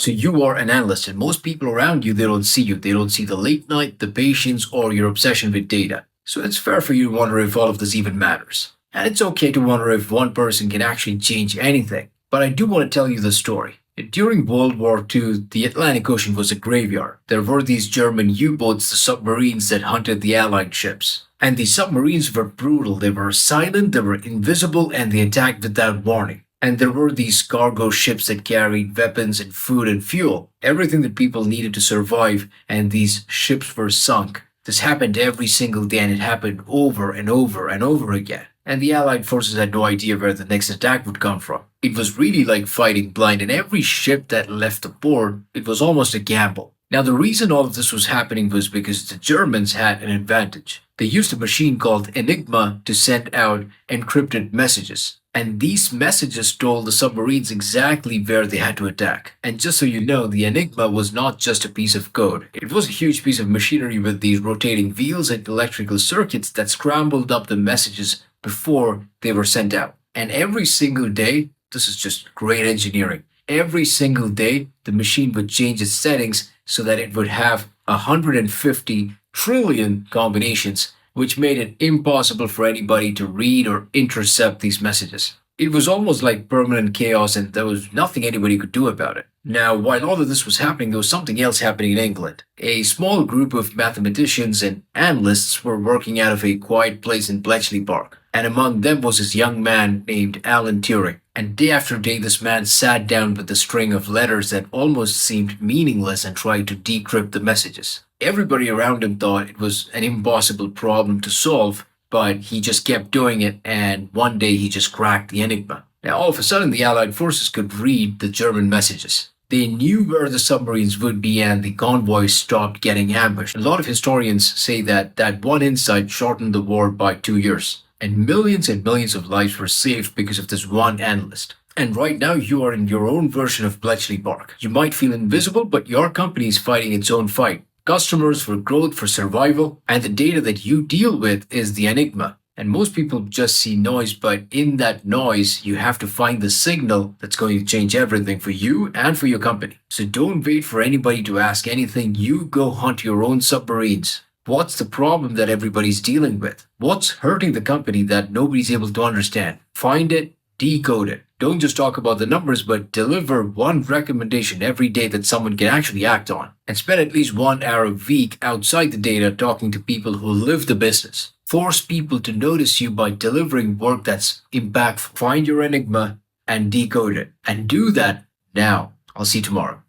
So you are an analyst, and most people around you, they don't see you. They don't see the late night, the patience, or your obsession with data. So it's fair for you to wonder if all of this even matters. And it's okay to wonder if one person can actually change anything. But I do want to tell you the story. During World War II, the Atlantic Ocean was a graveyard. There were these German U-boats, the submarines that hunted the Allied ships. And these submarines were brutal. They were silent, they were invisible, and they attacked without warning. And there were these cargo ships that carried weapons and food and fuel, everything that people needed to survive, and these ships were sunk. This happened every single day, and it happened over and over and over again. And the Allied forces had no idea where the next attack would come from. It was really like fighting blind, and every ship that left the port, it was almost a gamble. Now, the reason all of this was happening was because the Germans had an advantage. They used a machine called Enigma to send out encrypted messages. And these messages told the submarines exactly where they had to attack. And just so you know, the Enigma was not just a piece of code. It was a huge piece of machinery with these rotating wheels and electrical circuits that scrambled up the messages before they were sent out. And every single day, this is just great engineering. Every single day, the machine would change its settings so that it would have 150 trillion combinations, which made it impossible for anybody to read or intercept these messages. It was almost like permanent chaos, and there was nothing anybody could do about it. Now, while all of this was happening, there was something else happening in England. A small group of mathematicians and analysts were working out of a quiet place in Bletchley Park, and among them was this young man named Alan Turing. And day after day, this man sat down with a string of letters that almost seemed meaningless and tried to decrypt the messages. Everybody around him thought it was an impossible problem to solve, but he just kept doing it, and one day he just cracked the Enigma. Now, all of a sudden, the Allied forces could read the German messages. They knew where the submarines would be, and the convoys stopped getting ambushed. A lot of historians say that that one insight shortened the war by 2 years, and millions of lives were saved because of this one analyst. And right now, you are in your own version of Bletchley Park. You might feel invisible, but your company is fighting its own fight. Customers for growth, for survival, and the data that you deal with is the enigma. And most people just see noise, but in that noise, you have to find the signal that's going to change everything for you and for your company. So don't wait for anybody to ask anything. You go hunt your own submarines. What's the problem that everybody's dealing with? What's hurting the company that nobody's able to understand? Find it, decode it. Don't just talk about the numbers, but deliver one recommendation every day that someone can actually act on. And spend at least 1 hour a week outside the data talking to people who live the business. Force people to notice you by delivering work that's impactful. Find your enigma and decode it. And do that now. I'll see you tomorrow.